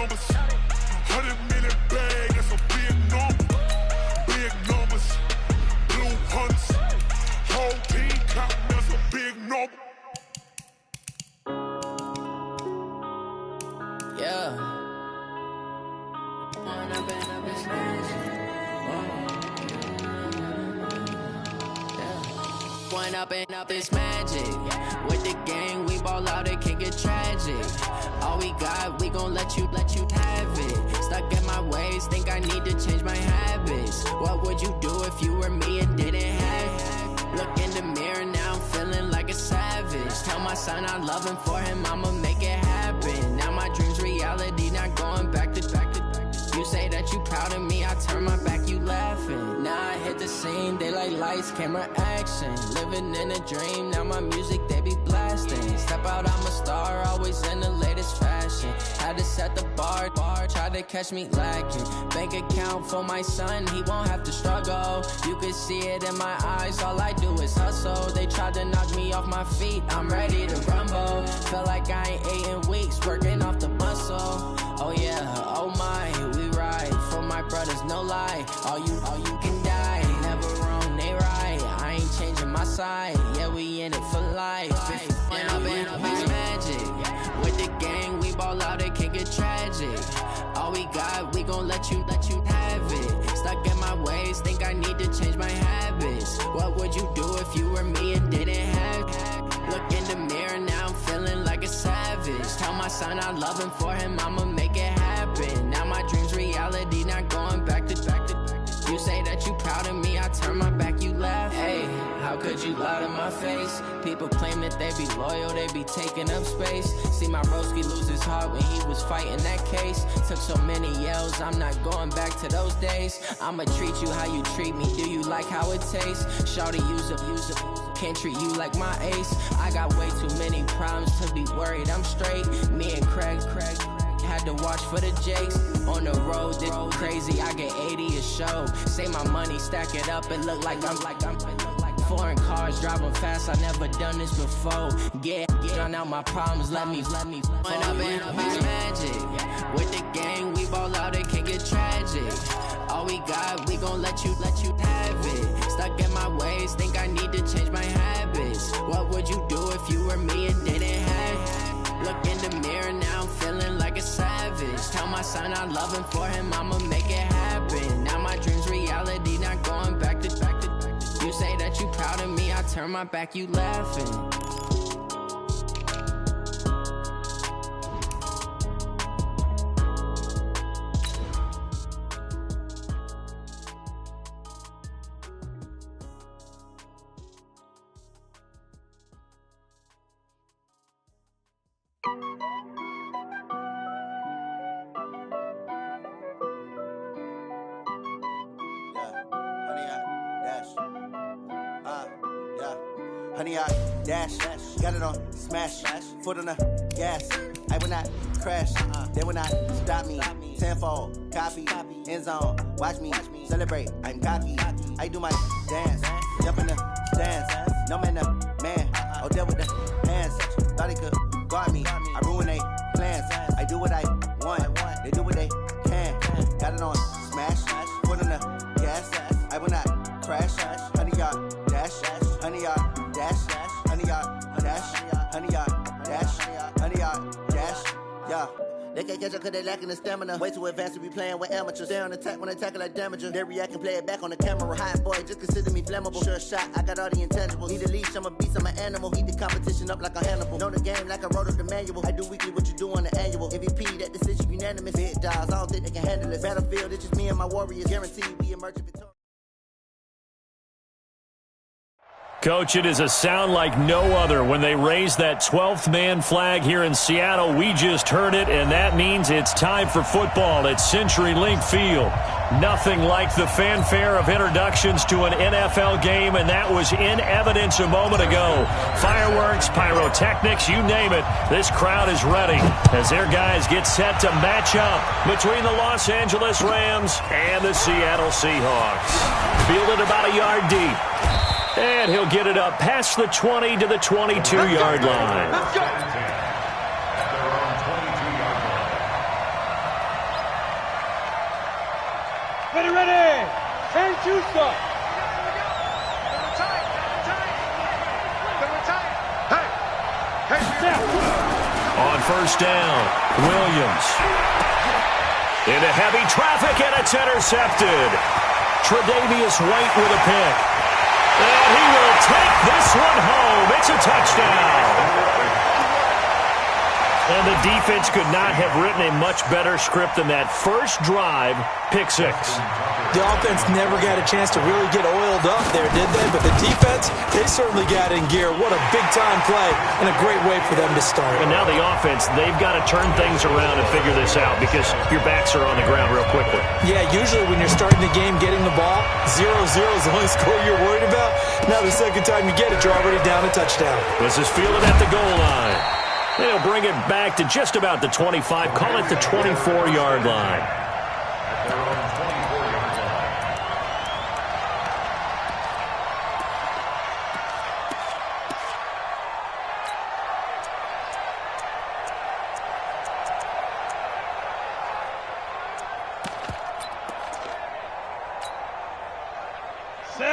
numbers. 100 million bag, that's a big number. Big numbers. Blue hunts. Whole team count, that's a big number. Yeah. One up and up is magic. With the gang, we ball out, it can get tragic. All we got, we gon' let you have it. Stuck in my ways, think I need to change my habits. What would you do if you were me and didn't have it? Look in the mirror, now I'm feeling like a savage. Tell my son I love him, for him I'ma make it happen. Now my dream's reality, not going back to. You say that you proud of me, I turn my back, you laughing. Now I hit the scene, they like lights, camera, action. Living in a dream, now my music, they be blasting. Step out, I'm a star, always in the latest fashion. Had to set the bar, try to catch me lacking. Bank account for my son, he won't have to struggle. You can see it in my eyes, all I do is hustle. They tried to knock me off my feet, I'm ready to rumble. Feel like I ain't ate in weeks, working off the muscle. Oh yeah, oh my, we ride for my brothers, no lie. All you can die, never wrong, they right. I ain't changing my side, yeah, we in it for life. When up it's magic. With the gang, we ball out, it can get tragic. All we got, we gon' let you have it. Stuck in my ways, think I need to change my habits. What would you do if you were me and didn't have it? Look in the mirror, now I'm feeling like a savage. Tell my son I love him, for him I'ma make it happen. Now my dream's reality, not going back to. You say that you proud of me, I turn my back, you laugh. Hey, how could you lie to my face? People claim that they be loyal, they be taking up space. See my broski lose his heart when he was fighting that case. Took so many yells, I'm not going back to those days. I'ma treat you how you treat me, do you like how it tastes? Shawty, use up, can't treat you like my ace. I got way too many problems to be worried, I'm straight. Me and Craig had to watch for the Jakes. On the road, this crazy, I get 80 a show. Say my money, stack it up, and look like I'm foreign cars, driving fast, I never done this before. Drown out my problems, let me When up it's magic. With the gang, we ball out, it can get tragic. All we got, we gon' let you have it. Stuck in my ways, think I need to change my habits. What would you do if you were me and didn't have it? Look in the mirror, now I'm feeling like a savage. Tell my son I love him, for him I'ma make it happen. Now my dream's reality, not going back to. You say that you proud of me, I turn my back, you laughing. Honey, I dash, got it on smash, foot on the gas. I will not crash, they will not stop me. Tenfold, copy, end zone, watch me celebrate. I'm cocky, I do my dance, jump in the stands. No man, oh, deal with the hands. Thought he could guard me, I ruin they plans. I do what I want, they do what they can. Got it on smash, foot on the gas. I will not crash, honey, y'all dash, honey, y'all. Dash, honey yard, dash, honey yard, dash, honey yard, dash, yeah. They can't catch up cause they lacking the stamina. Way too advanced to be playing with amateurs. Stay on attack when they tackle like damager. They react and play it back on the camera. Hot boy, just consider me flammable. Sure shot, I got all the intangibles. Need a leash, I'm a beast, I'm an animal. Heat the competition up like a Hannibal. Know the game like I wrote up the manual. I do weekly what you do on the annual. MVP, that decision unanimous. Big dials, I don't think they can handle it. Battlefield, it's just me and my warriors. Guaranteed we emerge victorious. Coach, it is a sound like no other when they raise that 12th man flag here in Seattle. We just heard it, and that means it's time for football at CenturyLink Field. Nothing like the fanfare of introductions to an NFL game, and that was in evidence a moment ago. Fireworks, pyrotechnics, you name it. This crowd is ready as their guys get set to match up between the Los Angeles Rams and the Seattle Seahawks. Fielded about a yard deep. And he'll get it up past the 20 to the 22-yard line. Ready. And two stop. On first down, Williams. Into heavy traffic, and it's intercepted. Tre'Davious White with a pick. And he will take this one home. It's a touchdown. And the defense could not have written a much better script than that first drive, pick six. The offense never got a chance to really get oiled up there, did they? But the defense, they certainly got in gear. What a big-time play and a great way for them to start. And now the offense, they've got to turn things around and figure this out because your backs are on the ground real quickly. Yeah, usually when you're starting the game, getting the ball, 0-0 is the only score you're worried about. Now the second time you get it, you're already down a touchdown. This is fielded at the goal line. They'll bring it back to just about the 25. Call it the 24-yard line.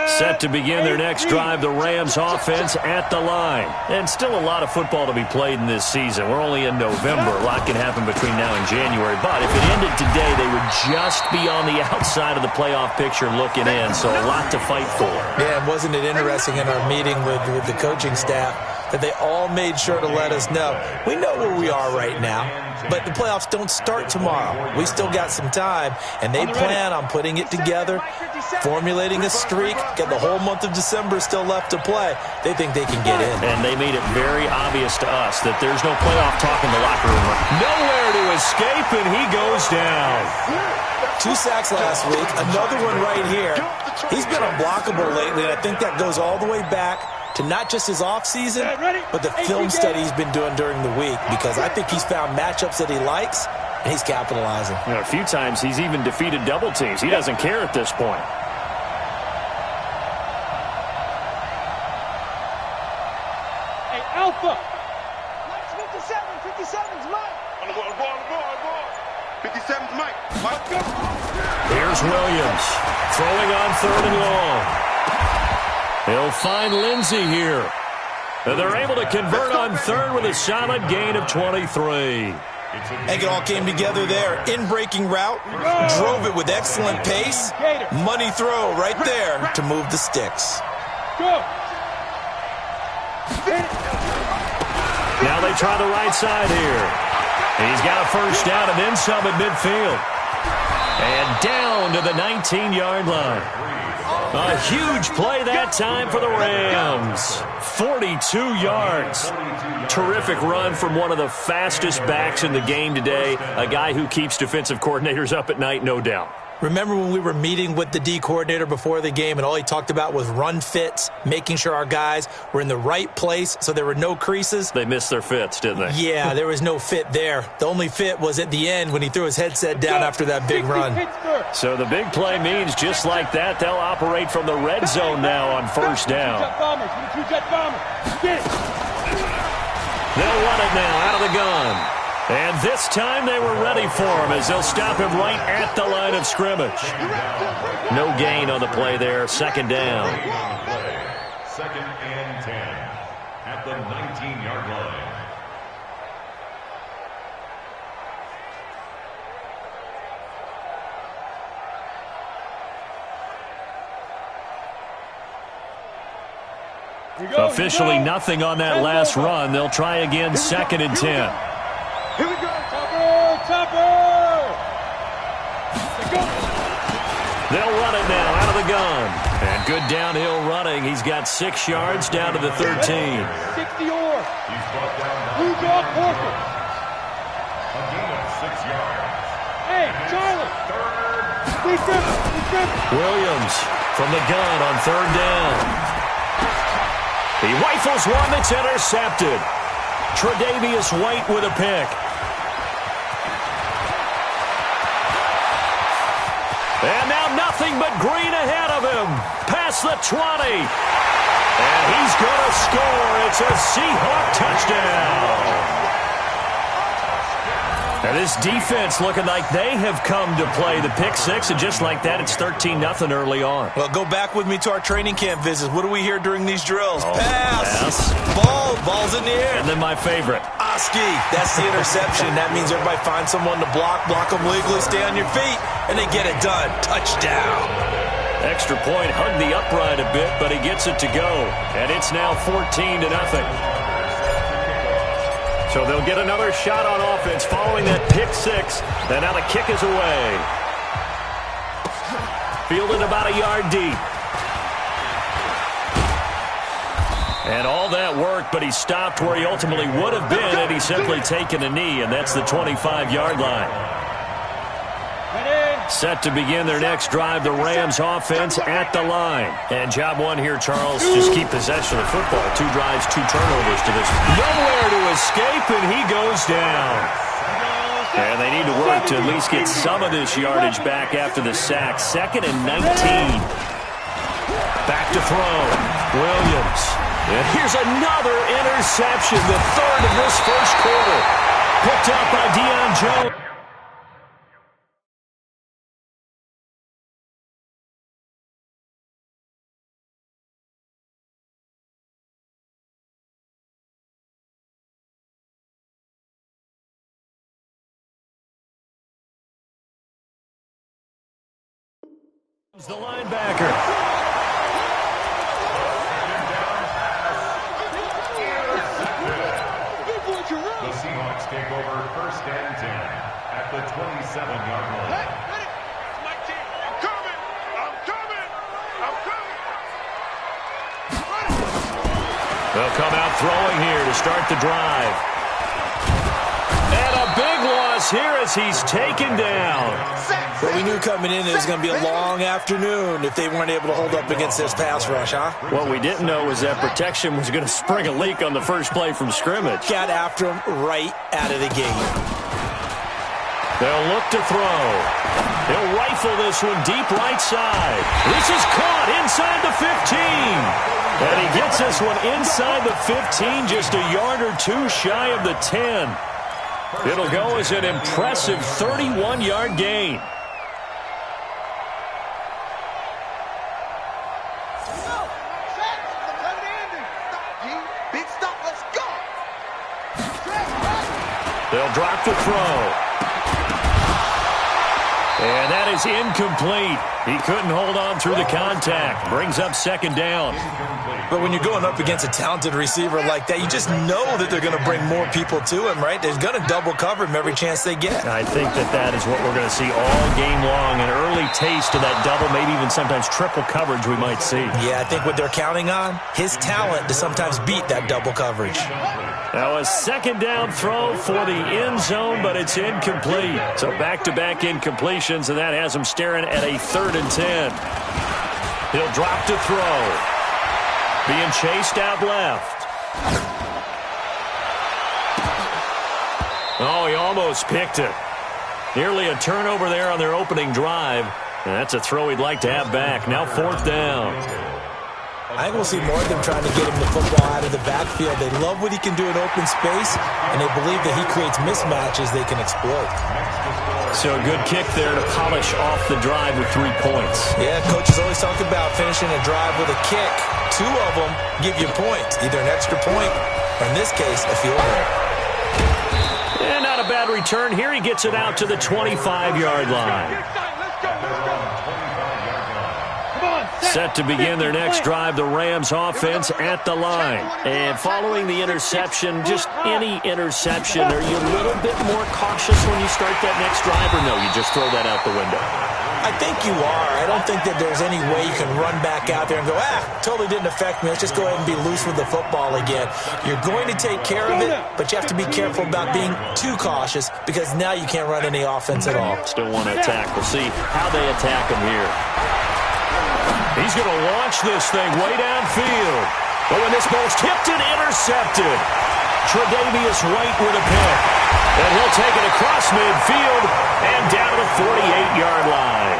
Set to begin their next drive, the Rams offense at the line. And still a lot of football to be played in this season. We're only in November. A lot can happen between now and January. But if it ended today, they would just be on the outside of the playoff picture looking in. So a lot to fight for. Yeah, and wasn't it interesting in our meeting with the coaching staff that they all made sure to let us know. We know where we are right now, but the playoffs don't start tomorrow. We still got some time, and they plan on putting it together, formulating a streak, get the whole month of December still left to play. They think they can get in. And they made it very obvious to us that there's no playoff talk in the locker room. Nowhere to escape, and he goes down. 2 sacks last week, another one right here. He's been unblockable lately, and I think that goes all the way back to not just his offseason, but the film study he's been doing during the week, because I think he's found matchups that he likes, and he's capitalizing. You know, a few times he's even defeated double teams. He doesn't care at this point. Hey, Alpha! 57's Mike. On the ball. 57's Mike. Here's Williams, throwing on third and long. He'll find Lindsey here. And they're able to convert on third with a solid gain of 23. I think it all came together there. In-breaking route, drove it with excellent pace. Money throw right there to move the sticks. Go! Now they try the right side here. He's got a first down and then some at midfield. And down to the 19-yard line. A huge play that time for the Rams. 42 yards. Terrific run from one of the fastest backs in the game today. A guy who keeps defensive coordinators up at night, no doubt. Remember when we were meeting with the D coordinator before the game and all he talked about was run fits, making sure our guys were in the right place so there were no creases? They missed their fits, didn't they? Yeah, there was no fit there. The only fit was at the end when he threw his headset down after that big run. So the big play means just like that, they'll operate from the red zone now on first down. They'll run it now out of the gun. And this time they were ready for him as they'll stop him right at the line of scrimmage. No gain on the play there. Second down. Second and 10 at the 19-yard line. Officially nothing on that last run. They'll try again, second and 10. Here we go, Topper! They'll run it now out of the gun. And good downhill running. He's got 6 yards down to the 13. 60 or. Blue dog Porter. A gain of 6 yards. Hey, Charlie. Williams from the gun on third down. He rifles one that's intercepted. Tre'Davious White with a pick. And now nothing but green ahead of him. Past the 20. And he's going to score. It's a Seahawk touchdown. And this defense looking like they have come to play. The pick six, and just like that, it's 13-0 early on. Well, go back with me to our training camp visits. What do we hear during these drills? Oh, pass. Ball's in the air. And then my favorite. Oski, that's the interception. That means everybody finds someone to block them legally, stay on your feet, and they get it done. Touchdown. Extra point, hugged the upright a bit, but he gets it to go. And it's now 14-0. So they'll get another shot on offense following that pick six. And now the kick is away. Fielded about a yard deep. And all that work, but he stopped where he ultimately would have been had he simply taken a knee, and that's the 25-yard line. Set to begin their next drive, the Rams offense at the line. And job one here, Charles, just keep possession of the football. 2 drives, 2 turnovers to this. Nowhere to escape, and he goes down. And they need to work to at least get some of this yardage back after the sack. 2nd and 19. Back to throw. Williams. And here's another interception, the 3rd of this first quarter. Picked up by Deion Jones. The linebacker. The Seahawks take over 1st and 10 at the 27-yard line. My team, I'm coming! They'll come out throwing here to start the drive. And a big loss here as he's taken down. Well, we knew coming in it was going to be a long afternoon if they weren't able to hold up against this pass rush, huh? What we didn't know was that protection was going to spring a leak on the first play from scrimmage. Got after him right out of the gate. They'll look to throw. He'll rifle this one deep right side. This is caught inside the 15. And he gets this one inside the 15, just a yard or 2 shy of the 10. It'll go as an impressive 31-yard gain. They'll drop the throw. And that is incomplete. He couldn't hold on through the contact. Brings up 2nd down. But when you're going up against a talented receiver like that, you just know that they're going to bring more people to him, right? They're going to double cover him every chance they get. I think that is what we're going to see all game long. An early taste of that double, maybe even sometimes triple coverage we might see. Yeah, I think what they're counting on, his talent to sometimes beat that double coverage. Now a 2nd down throw for the end zone, but it's incomplete. So back-to-back incompletions, and that has him staring at a 3rd and 10. He'll drop to throw. Being chased out left. Oh, he almost picked it. Nearly a turnover there on their opening drive. And that's a throw he'd like to have back. Now 4th down. I think we'll see more of them trying to get him the football out of the backfield. They love what he can do in open space, and they believe that he creates mismatches they can exploit. So a good kick there to polish off the drive with 3 points. Yeah, coaches always talk about finishing a drive with a kick. 2 of them give you points, either an extra point or, in this case, a field goal. And not a bad return here. He gets it out to the 25-yard line. Set to begin their next drive, the Rams offense at the line. And following the interception, just any interception, are you a little bit more cautious when you start that next drive, or no, you just throw that out the window? I think you are. I don't think that there's any way you can run back out there and go, totally didn't affect me. Let's just go ahead and be loose with the football again. You're going to take care of it, but you have to be careful about being too cautious because now you can't run any offense at all. Still want to attack. We'll see how they attack him here. He's going to launch this thing way downfield. But when this ball's tipped and intercepted, Tre'Davious White with a pick. And he'll take it across midfield and down to the 48-yard line.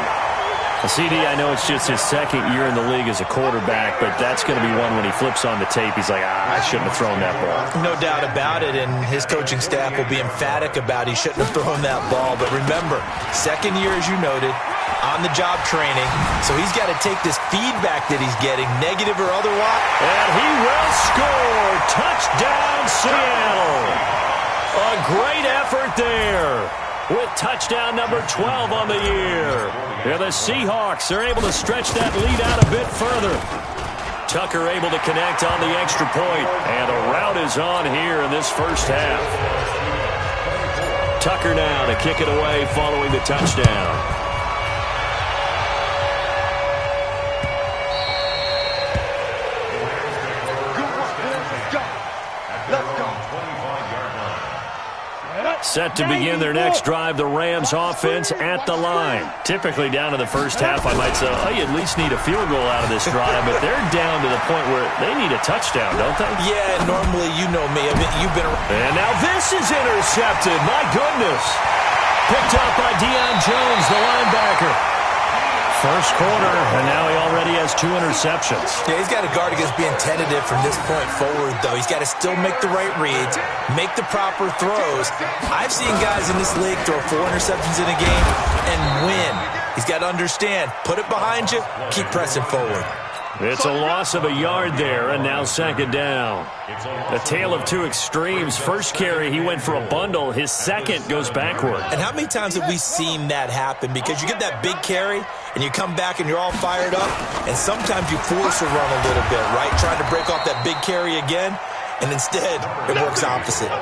CD, I know it's just his second year in the league as a quarterback, but that's going to be one when he flips on the tape. He's like, I shouldn't have thrown that ball. No doubt about it, and his coaching staff will be emphatic about he shouldn't have thrown that ball. But remember, second year, as you noted, on-the-job training, so he's got to take this feedback that he's getting, negative or otherwise. And he will score. Touchdown, Seattle. A great effort there with touchdown number 12 on the year. Yeah, the Seahawks are able to stretch that lead out a bit further. Tucker able to connect on the extra point, and a rout is on here in this first half. Tucker now to kick it away following the touchdown. Set to begin their next drive, the Rams offense at the line. Typically down to the first half, I might say, oh, you at least need a field goal out of this drive, but they're down to the point where they need a touchdown, don't they? Yeah, normally, you know me. I mean, you've been around. And now this is intercepted. My goodness. Picked up by Deion Jones, the linebacker. First quarter, and now he already has 2 interceptions. Yeah, he's got to guard against being tentative from this point forward, though. He's got to still make the right reads, make the proper throws. I've seen guys in this league throw 4 interceptions in a game and win. He's got to understand, put it behind you, keep pressing forward. It's a loss of a yard there, and now second down. A tale of two extremes. First carry, he went for a bundle. His second goes backward. And how many times have we seen that happen? Because you get that big carry, and you come back and you're all fired up, and sometimes you force a run a little bit, right? Trying to break off that big carry again, and instead it works opposite.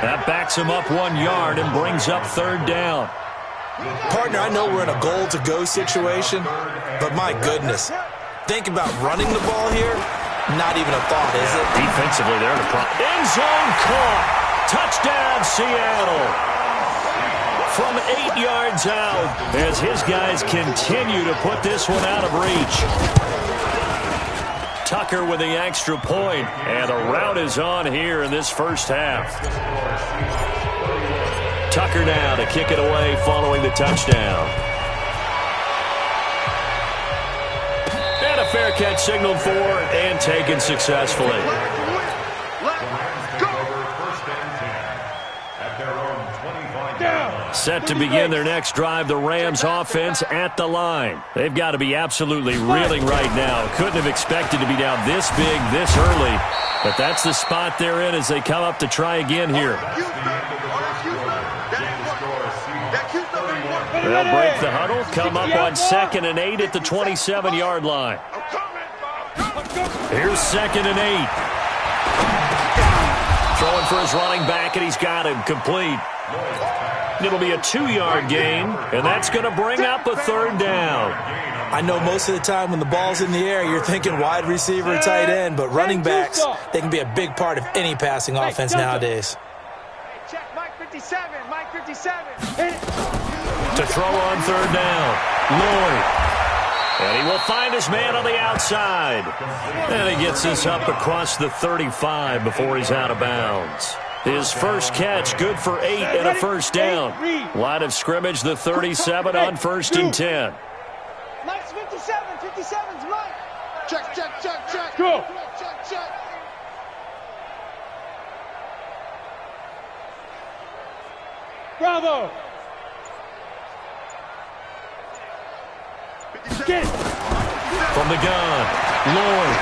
That backs him up 1 yard and brings up third down. Partner, I know we're in a goal-to-go situation, but my goodness. Think about running the ball here. Not even a thought, is it? Defensively, they're in a problem. End zone caught. Touchdown, Seattle. From 8 yards out as his guys continue to put this one out of reach. Tucker with the extra point, and a rout is on here in this first half. Tucker now to kick it away following the touchdown. Fair catch signaled for and taken successfully. Set to begin their next drive, the Rams offense at the line. They've got to be absolutely reeling right now. Couldn't have expected to be down this big, this early. But that's the spot they're in as they come up to try again here. They'll break the huddle, come up on 2nd and 8 at the 27-yard line. Here's 2nd and 8. Throwing for his running back, and he's got him complete. It'll be a 2-yard gain, and that's going to bring up a third down. I know most of the time when the ball's in the air, you're thinking wide receiver, tight end, but running backs, they can be a big part of any passing offense nowadays. Check Mike 57, Mike 57. To throw on third down, Lloyd. And he will find his man on the outside. And he gets this up across the 35 before he's out of bounds. His first catch, good for 8 and a first down. Line of scrimmage, the 37 on 1st and 10. Mike's 57, 57's Mike. Check, check, check, check. Go. Check, check. Bravo. Get it. From the gun, Lloyd.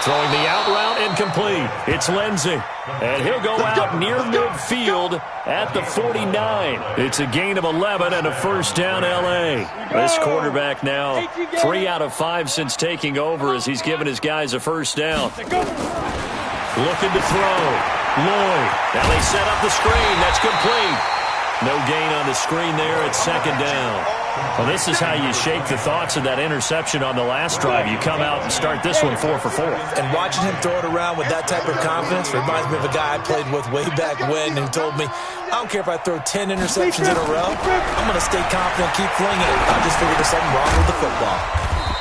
Throwing the out route incomplete. It's Lindsey. And he'll go out near midfield at the 49. It's a gain of 11 and a first down, L.A. This quarterback now 3 out of 5 since taking over as he's given his guys a first down. Looking to throw. Lloyd. Now they set up the screen. That's complete. No gain on the screen there at 2nd down. Well, this is how you shake the thoughts of that interception on the last drive. You come out and start this one 4 for 4. And watching him throw it around with that type of confidence reminds me of a guy I played with way back when who told me, I don't care if I throw 10 interceptions in a row, I'm going to stay confident, keep flinging it. I just figured there's something wrong with the football.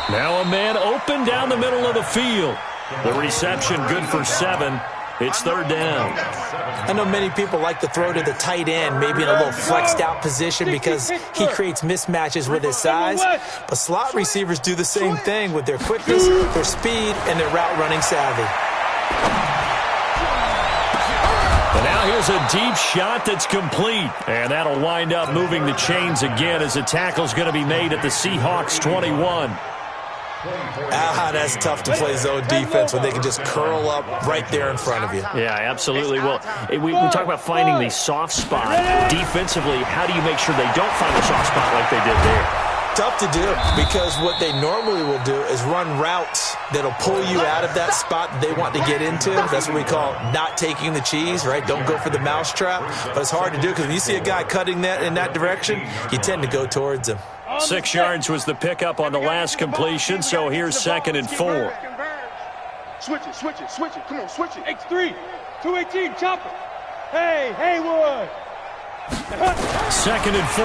Now a man open down the middle of the field. The reception good for 7. It's third down. I know many people like to throw to the tight end, maybe in a little flexed out position because he creates mismatches with his size. But slot receivers do the same thing with their quickness, their speed, and their route running savvy. And now here's a deep shot that's complete. And that'll wind up moving the chains again as the tackle's going to be made at the Seahawks 21. That's tough to play zone defense when they can just curl up right there in front of you. Yeah, absolutely. Well, we talk about finding the soft spot. Defensively, how do you make sure they don't find a soft spot like they did there? Tough to do because what they normally will do is run routes that'll pull you out of that spot that they want to get into. That's what we call not taking the cheese, right? Don't go for the mousetrap. But it's hard to do because when you see a guy cutting that in that direction, you tend to go towards him. 6 yards was the pickup on the last completion, so here's 2nd and 4. Switch it. Come on, switch it. X3, 218, chop it. Hey, Haywood. 2nd and 4.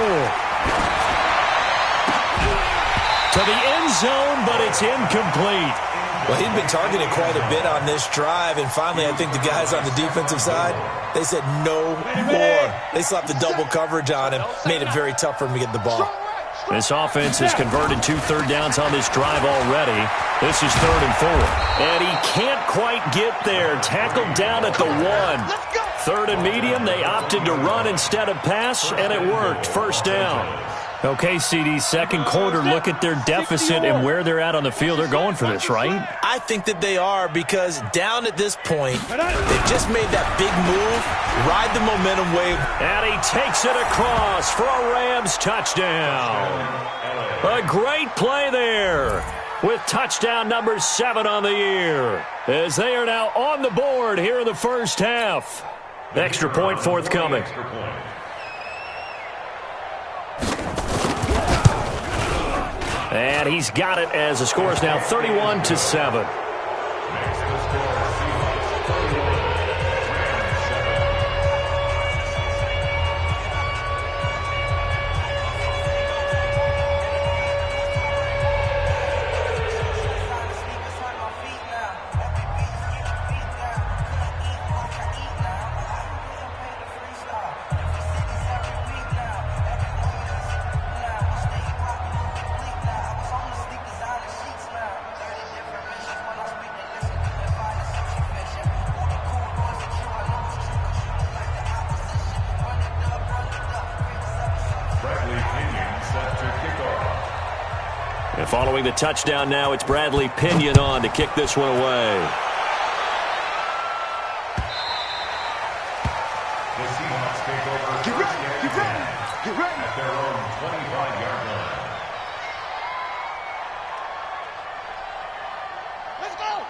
To the end zone, but it's incomplete. Well, he'd been targeted quite a bit on this drive, and finally I think the guys on the defensive side, they said no more. They slapped the double coverage on him, made it very tough for him to get the ball. This offense has converted 2 third downs on this drive already. This is 3rd and 4. And he can't quite get there. Tackled down at the 1. 3rd and medium, they opted to run instead of pass, and it worked. First down. Okay, CD, second quarter, look at their deficit and where they're at on the field. They're going for this, right? I think that they are because down at this point, they've just made that big move, ride the momentum wave. And he takes it across for a Rams touchdown. A great play there with touchdown number 7 on the year as they are now on the board here in the first half. Extra point forthcoming. And he's got it as the score is now 31-7. And following the touchdown now, it's Bradley Pinion on to kick this one away. The Seahawks take over first and 10 at their own 25-yard line.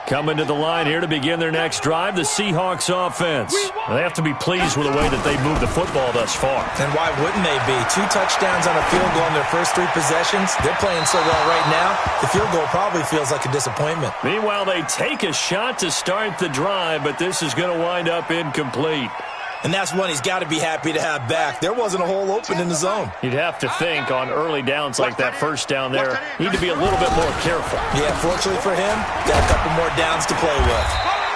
Coming to the line here to begin their next drive, the Seahawks offense. They have to be pleased with the way that they moved the football thus far. And why wouldn't they be? 2 touchdowns on a field goal in their first 3 possessions. They're playing so well right now, the field goal probably feels like a disappointment. Meanwhile, they take a shot to start the drive, but this is going to wind up incomplete. And that's one he's got to be happy to have back. There wasn't a hole open in the zone. You'd have to think on early downs like that first down there, need to be a little bit more careful. Yeah, fortunately for him, got a couple more downs to play with.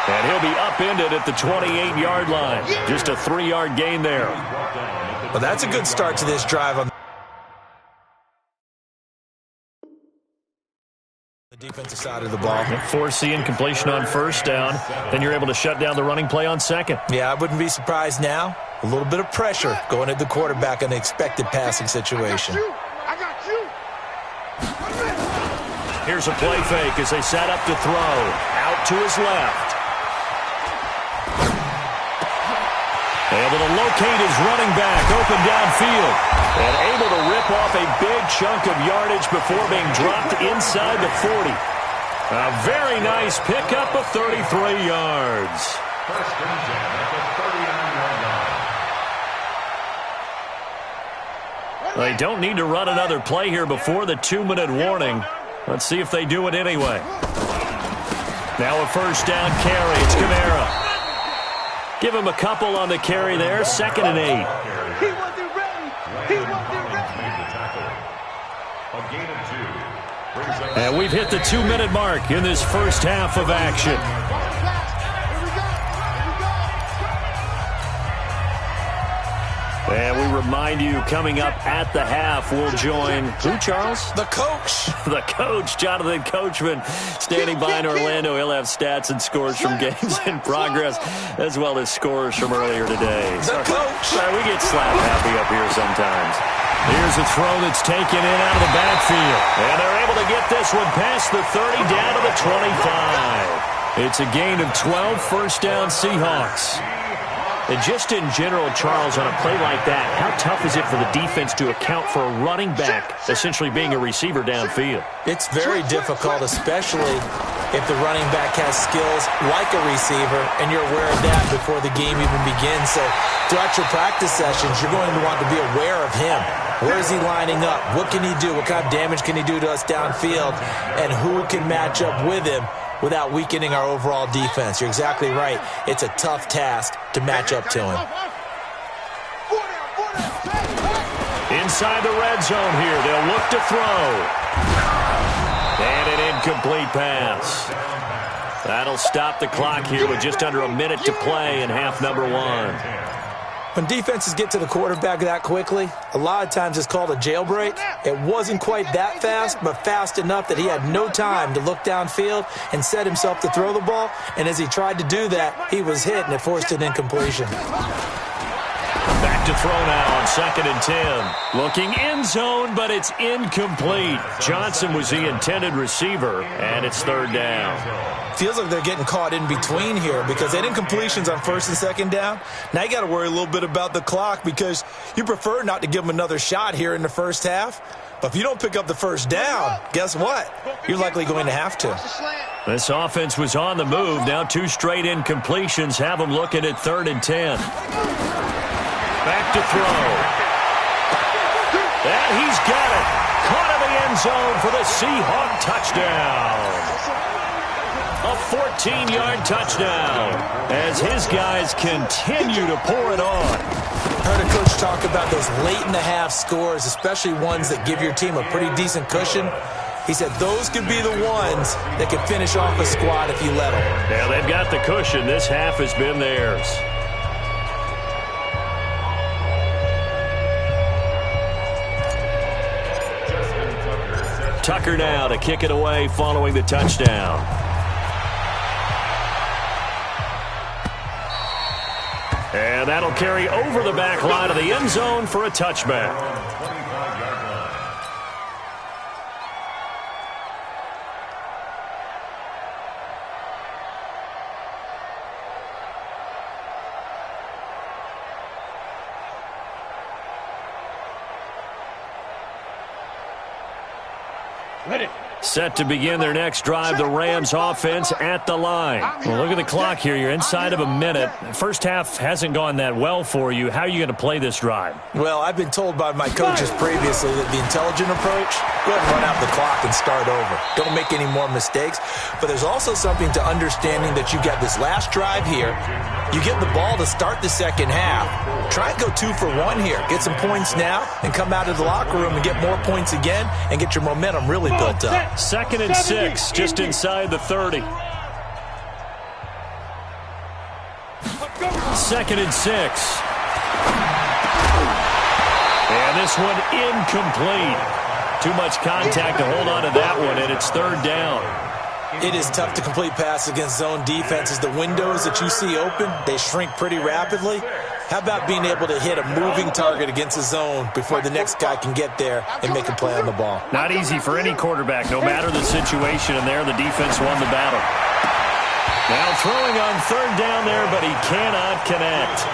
And he'll be upended at the 28-yard line. Just a 3-yard gain there. Well, that's a good start to this drive on the defensive side of the ball. Force the incompletion on first down. Then you're able to shut down the running play on second. Yeah, I wouldn't be surprised now. A little bit of pressure going at the quarterback in the expected passing situation. I got you. Here's a play fake as they set up to throw. Out to his left. Able to locate his running back open downfield. And able to rip off a big chunk of yardage before being dropped inside the 40. A very nice pickup of 33 yards. First and 10 at the 39-yard line. They don't need to run another play here before the 2-minute warning. Let's see if they do it anyway. Now a first down carry. It's Kamara. Give him a couple on the carry there. 2nd and 8. He wasn't ready. He wasn't ready. A gain of 2. And we've hit the 2-minute mark in this first half of action. And we remind you, coming up at the half, we'll join who, Charles? The coach. The coach, Jonathan Coachman, standing by in Orlando. He'll have stats and scores from games in progress, as well as scores from earlier today. The coach. Sorry, we get slap happy up here sometimes. Here's a throw that's taken in out of the backfield. And they're able to get this one past the 30 down to the 25. It's a gain of 12, first down Seahawks. And just in general, Charles, on a play like that, how tough is it for the defense to account for a running back essentially being a receiver downfield? It's very difficult, especially if the running back has skills like a receiver, and you're aware of that before the game even begins. So throughout your practice sessions, you're going to want to be aware of him. Where is he lining up? What can he do? What kind of damage can he do to us downfield? And who can match up with him without weakening our overall defense? You're exactly right. It's a tough task to match up to him. Inside the red zone here, they'll look to throw. And an incomplete pass. That'll stop the clock here with just under a minute to play in half number one. When defenses get to the quarterback that quickly, a lot of times it's called a jailbreak. It wasn't quite that fast, but fast enough that he had no time to look downfield and set himself to throw the ball. And as he tried to do that, he was hit, and it forced an incompletion. Back to throw now on 2nd and 10. Looking end zone, but it's incomplete. Johnson was the intended receiver, and it's 3rd down. Feels like they're getting caught in between here because they had incompletions on 1st and 2nd down. Now you got to worry a little bit about the clock because you prefer not to give them another shot here in the first half. But if you don't pick up the 1st down, guess what? You're likely going to have to. This offense was on the move. Now 2 straight incompletions have them looking at 3rd and 10. Back to throw. And he's got it. Caught in the end zone for the Seahawk touchdown. A 14-yard touchdown as his guys continue to pour it on. Heard a coach talk about those late-in-the-half scores, especially ones that give your team a pretty decent cushion. He said those could be the ones that could finish off a squad if you let them. Yeah, they've got the cushion. This half has been theirs. Tucker now to kick it away following the touchdown. And that'll carry over the back line of the end zone for a touchback. Ready. Set to begin their next drive, the Rams offense at the line. Well, look at the clock here. You're inside of a minute. First half hasn't gone that well for you. How are you going to play this drive? Well, I've been told by my coaches previously that the intelligent approach, go ahead and run out the clock and start over. Don't make any more mistakes. But there's also something to understanding that you got this last drive here. You get the ball to start the second half. Try and go 2 for 1 here. Get some points now and come out of the locker room and get more points again and get your momentum really built up. 2nd and 6, just inside the 30. 2nd and 6. And this one incomplete. Too much contact to hold on to that one, and it's 3rd down. It is tough to complete pass against zone defenses. The windows that you see open, they shrink pretty rapidly. How about being able to hit a moving target against a zone before the next guy can get there and make a play on the ball? Not easy for any quarterback, no matter the situation, and there the defense won the battle. Now throwing on 3rd down there, but he cannot connect.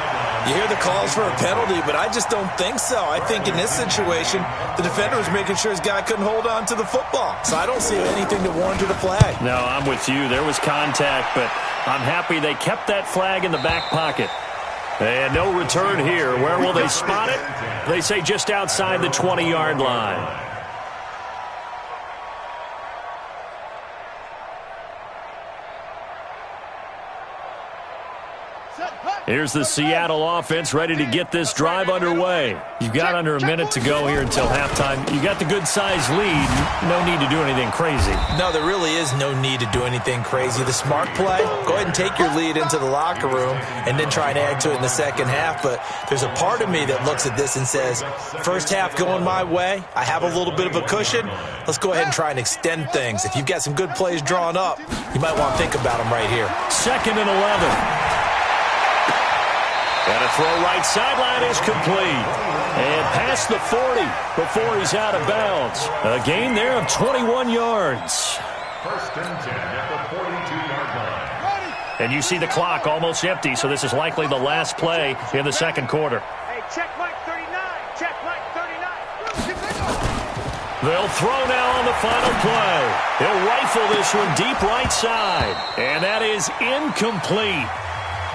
You hear the calls for a penalty, but I just don't think so. I think in this situation, the defender was making sure his guy couldn't hold on to the football. So I don't see anything that warranted a flag. No, I'm with you. There was contact, but I'm happy they kept that flag in the back pocket. And no return here. Where will they spot it? They say just outside the 20-yard line. Set, hut. Here's the Seattle offense ready to get this drive underway. You've got under a minute to go here until halftime. You got the good-sized lead. No need to do anything crazy. No, there really is no need to do anything crazy. The smart play, go ahead and take your lead into the locker room and then try and add to it in the second half. But there's a part of me that looks at this and says, first half going my way, I have a little bit of a cushion. Let's go ahead and try and extend things. If you've got some good plays drawn up, you might want to think about them right here. 2nd and 11. And a throw right sideline is complete. And past the 40 before he's out of bounds. A gain there of 21 yards. 1st and 10 at the 42-yard line. And you see the clock almost empty, so this is likely the last play in the second quarter. Hey, check Mike 39. Check Mike 39. They'll throw now on the final play. He'll rifle this one deep right side. And that is incomplete.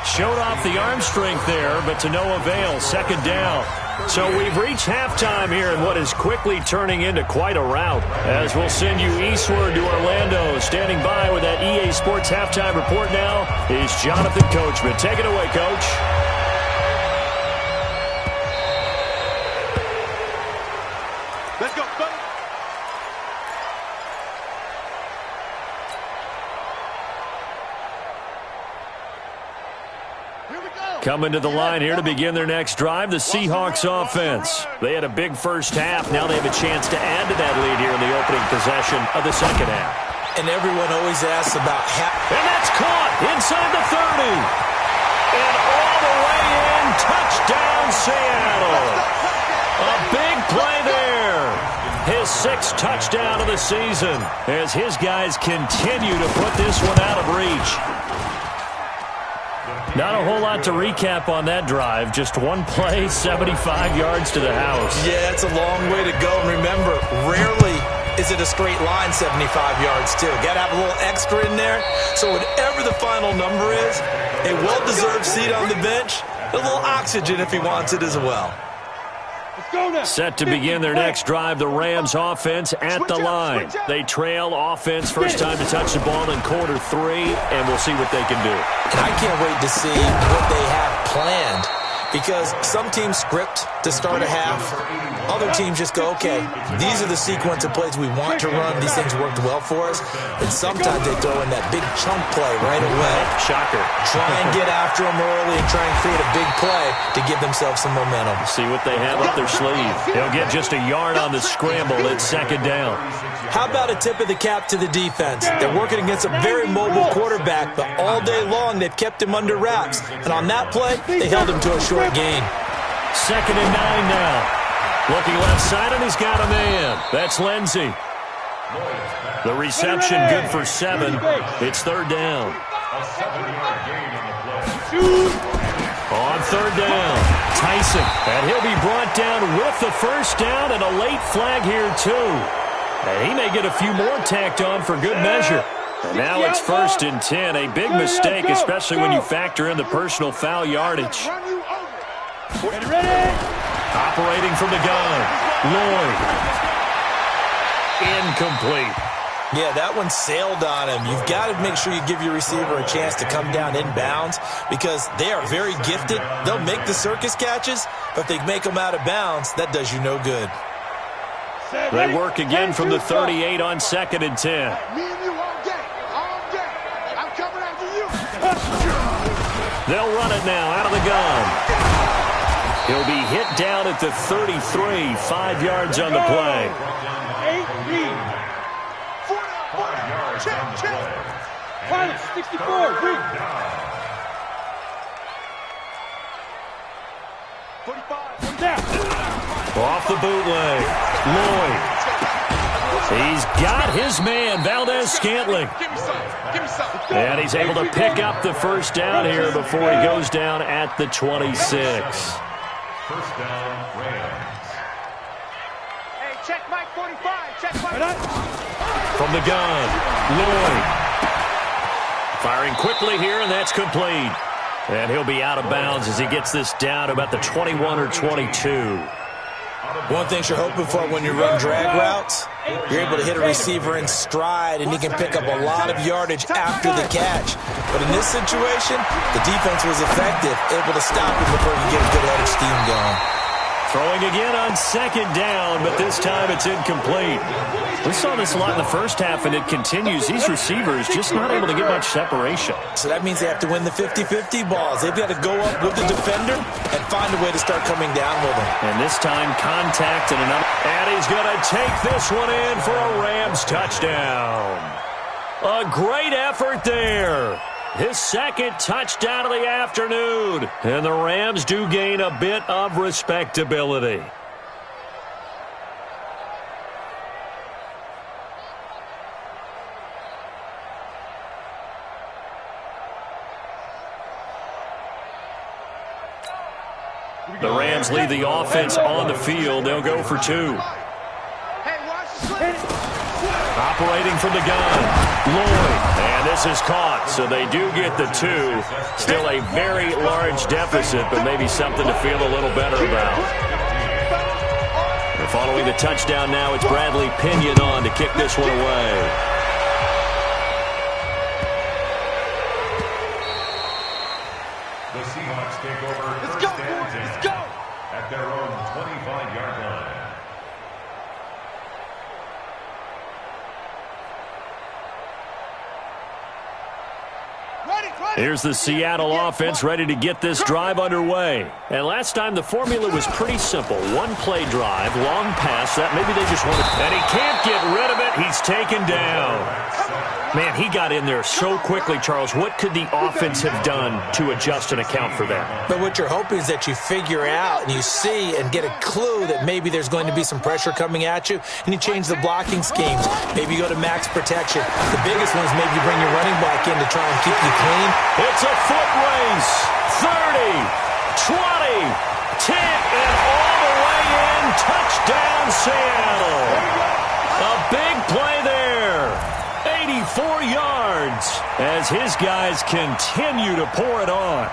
Showed off the arm strength there, but to no avail. 2nd down. So we've reached halftime here in what is quickly turning into quite a rout. As we'll send you eastward to Orlando. Standing by with that EA Sports halftime report now is Jonathan Coachman. Take it away, Coach. Let's go, buddy. Coming to the line here to begin their next drive, the Seahawks offense. They had a big first half. Now they have a chance to add to that lead here in the opening possession of the second half. And everyone always asks about And that's caught inside the 30. And all the way in, touchdown Seattle. A big play there. His 6th touchdown of the season as his guys continue to put this one out of reach. Not a whole lot to recap on that drive. Just one play, 75 yards to the house. Yeah, it's a long way to go. And remember, rarely is it a straight line 75 yards, too. Got to have a little extra in there. So whatever the final number is, a well-deserved seat on the bench, a little oxygen if he wants it as well. Set to begin their next drive, the Rams offense at the line. They trail offense, first time to touch the ball in quarter 3, and we'll see what they can do. And I can't wait to see what they have planned, because some teams script to start a half. Other teams just go, okay, these are the sequence of plays we want to run. These things worked well for us. And sometimes they throw in that big chunk play right away. Shocker. Try and get after them early and try and create a big play to give themselves some momentum. See what they have up their sleeve. They'll get just a yard on the scramble at 2nd down. How about a tip of the cap to the defense? They're working against a very mobile quarterback, but all day long they've kept him under wraps. And on that play, they held him to a short gain. 2nd and 9 now. Looking left side, and he's got a man. That's Lindsey. The reception good for 7. It's 3rd down. A 7-yard gain on the play. On 3rd down, Tyson. And he'll be brought down with the first down and a late flag here, too. And he may get a few more tacked on for good measure. And now it's 1st and 10. A big mistake, especially when you factor in the personal foul yardage. Ready? Operating from the gun, Lloyd. Incomplete. Yeah, that one sailed on him. You've got to make sure you give your receiver a chance to come down inbounds because they are very gifted. They'll make the circus catches, but if they make them out of bounds, that does you no good. They work again from the 38 on 2nd and 10. Me and you all day. All day. I'm coming after you. They'll run it now out of the gun. He'll be hit down at the 33, 5 yards on the play. 8-3. 5 yards on the play. Pilot 64. Win. 45. Down. Off the bootleg. Lloyd. He's got his man, Valdez-Scantling. And he's able to pick up the first down here before he goes down at the 26. First down, Rams. Hey, check Mike 45. Check Mike. From the gun, Lloyd. Firing quickly here, and that's complete. And he'll be out of bounds as he gets this down about the 21 or 22. One thing you're hoping for when you run drag routes, you're able to hit a receiver in stride, and he can pick up a lot of yardage after the catch. But in this situation, the defense was effective, able to stop him before he could get a good head of steam going. Throwing again on second down, but this time it's incomplete. We saw this a lot in the first half, and it continues. These receivers just not able to get much separation. So that means they have to win the 50-50 balls. They've got to go up with the defender and find a way to start coming down with him. And this time, contact and another. And he's going to take this one in for a Rams touchdown. A great effort there. His second touchdown of the afternoon. And the Rams do gain a bit of respectability. The Rams lead the offense on the field. They'll go for two. Operating from the gun, Lloyd, and this is caught, so they do get the two. Still a very large deficit, but maybe something to feel a little better about. And following the touchdown now, it's Bradley Pinion on to kick this one away. The Seahawks take over first and 10 at their own 25-yard line. Here's the Seattle offense ready to get this drive underway. And last time the formula was pretty simple. One-play drive, long pass. That maybe they just wanted. And he can't get rid of it. He's taken down. Man, he got in there so quickly, Charles. What could the offense have done to adjust and account for that? But what you're hoping is that you figure out and you see and get a clue that maybe there's going to be some pressure coming at you, and you change the blocking schemes. Maybe you go to max protection. The biggest one is maybe you bring your running back in to try and keep you clean. It's a foot race. 30, 20, 10, and all the way in. Touchdown, Seattle. A big play there. 84 yards as his guys continue to pour it on.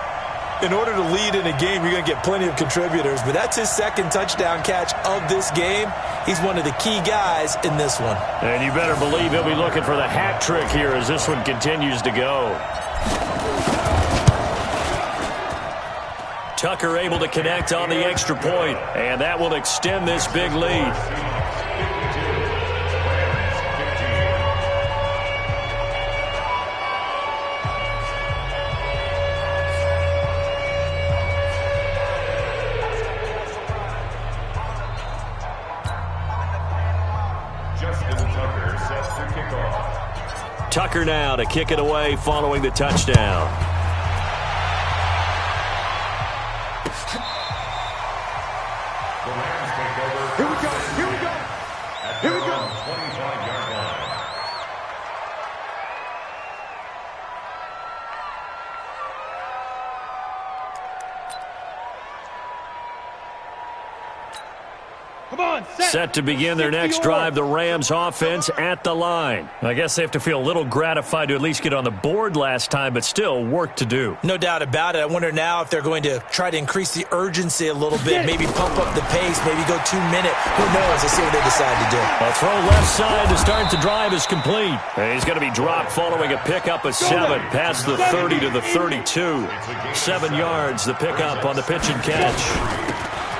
In order to lead in a game, you're going to get plenty of contributors, but that's his second touchdown catch of this game. He's one of the key guys in this one. And you better believe he'll be looking for the hat trick here as this one continues to go. Tucker able to connect on the extra point, and that will extend this big lead. Tucker now to kick it away following the touchdown. The Rams take over. Here we go. Here we go. Here we go. 25-yard line. Come on, set to begin their next drive, the Rams offense at the line. I guess they have to feel a little gratified to at least get on the board last time, but still work to do. No doubt about it. I wonder now if they're going to try to increase the urgency a little bit, maybe pump up the pace, maybe go 2 minute. Who knows? Let's see what they decide to do. A throw left side to start the drive is complete. And he's going to be dropped following a pickup of 7 past the 30 to the 32. 7 yards, the pickup on the pitch and catch.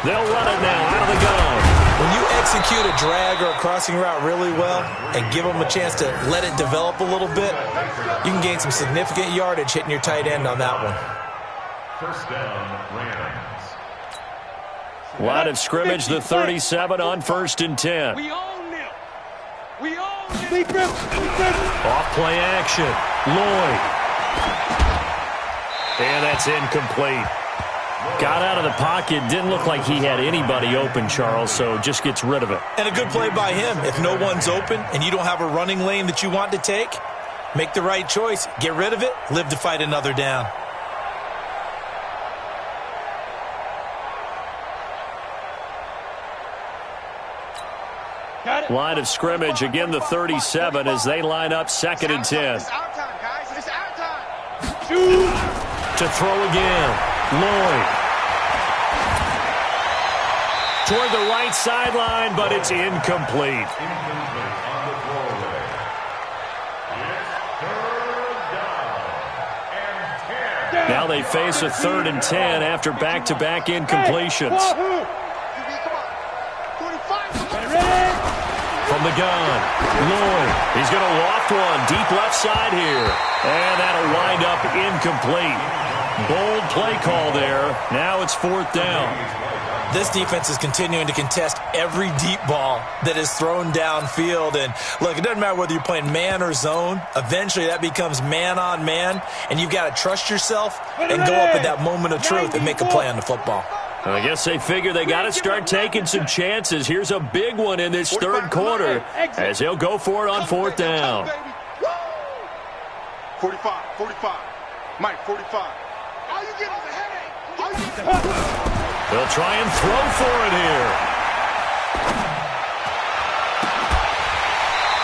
They'll run it now out of the gun. When you execute a drag or a crossing route really well and give them a chance to let it develop a little bit, you can gain some significant yardage hitting your tight end on that one. First down, Rams. Line of scrimmage, the 37 on 1st and 10. We own them. We own them. Off play action. Lloyd. And that's incomplete. Got out of the pocket. Didn't look like he had anybody open, Charles, so just gets rid of it. And a good play by him. If no one's open and you don't have a running lane that you want to take, make the right choice. Get rid of it. Live to fight another down. Line of scrimmage, again the 37 as they line up 2nd and 10. It's our time, guys. It's our time. To throw again. Lloyd. toward the right sideline, but it's incomplete. Now they face a 3rd and 10 after back-to-back incompletions. From the gun, Lloyd. He's going to loft one deep left side here. And that'll wind up incomplete. Bold play call there. Now it's 4th down. This defense is continuing to contest every deep ball that is thrown downfield. And, look, it doesn't matter whether you're playing man or zone. Eventually, that becomes man-on-man, and you've got to trust yourself and go up at that moment of truth and make a play on the football. I guess they figure they got to start taking some chances. Here's a big one in this 3rd quarter as he'll go for it on 4th down. 45, 45. Mike, 45. All you get is a headache. They'll try and throw for it here.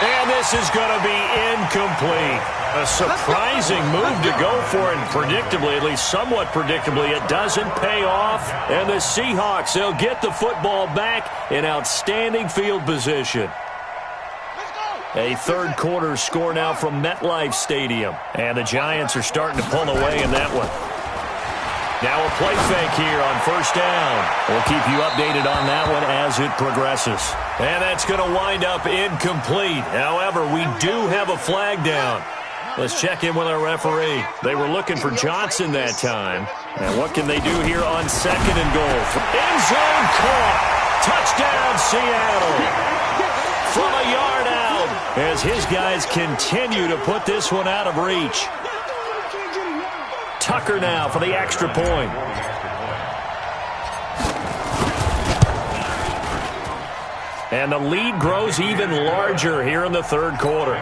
And this is going to be incomplete. A surprising move to go for it, and predictably, at least somewhat predictably, it doesn't pay off. And the Seahawks, they'll get the football back in outstanding field position. A 3rd quarter score now from MetLife Stadium. And the Giants are starting to pull away in that one. Now a play fake here on 1st down. We'll keep you updated on that one as it progresses. And that's going to wind up incomplete. However, we do have a flag down. Let's check in with our referee. They were looking for Johnson that time. And what can they do here on 2nd and goal? End zone caught. Touchdown, Seattle. From a yard out as his guys continue to put this one out of reach. Tucker now for the extra point. And the lead grows even larger here in the 3rd quarter.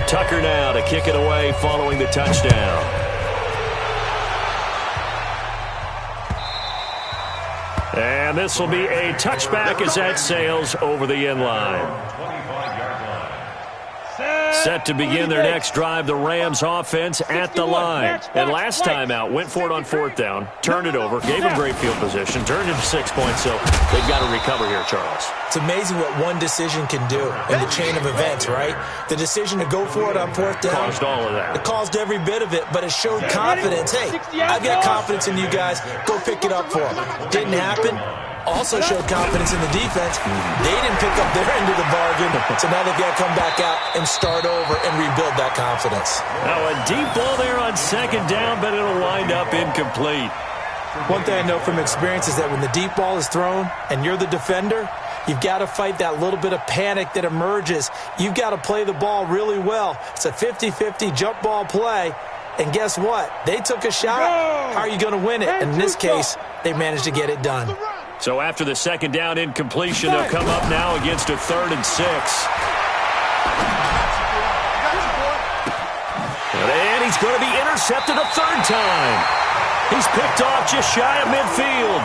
Tucker now to kick it away following the touchdown. And this will be a touchback as that sails over the end line. Set to begin their next drive, the Rams offense at the line. And last time out, went for it on 4th down, turned it over, gave them great field position, turned it to 6 points, so they've got to recover here, Charles. It's amazing what one decision can do in the chain of events, right? The decision to go for it on 4th down. Caused all of that. It caused every bit of it, but it showed confidence. Hey, I've got confidence in you guys. Go pick it up for them. Didn't happen. Also showed confidence in the defense. They didn't pick up their end of the bargain, so now they've got to come back out and start over and rebuild that confidence. Now a deep ball there on 2nd down, but it'll wind up incomplete. One thing I know from experience is that when the deep ball is thrown and you're the defender, you've got to fight that little bit of panic that emerges. You've got to play the ball really well. It's a 50-50 jump ball play. And guess what? They took a shot. How are you going to win it? And in this case, they managed to get it done. So after the 2nd down incompletion, they'll come up now against a 3rd and 6. And he's going to be intercepted a 3rd time. He's picked off just shy of midfield.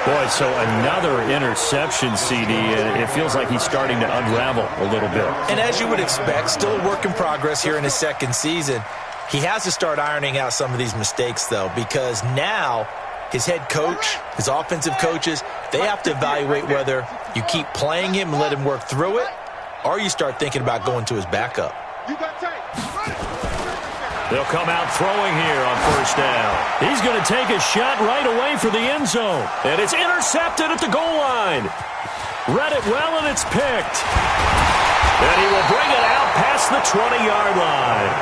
Boy, so another interception, CD, and it feels like he's starting to unravel a little bit. And as you would expect, still a work in progress here in his 2nd season. He has to start ironing out some of these mistakes, though, because now his head coach, his offensive coaches, they have to evaluate whether you keep playing him and let him work through it, or you start thinking about going to his backup. They'll come out throwing here on 1st down. He's going to take a shot right away for the end zone. And it's intercepted at the goal line. Read it well, and it's picked. And he will bring it out past the 20-yard line.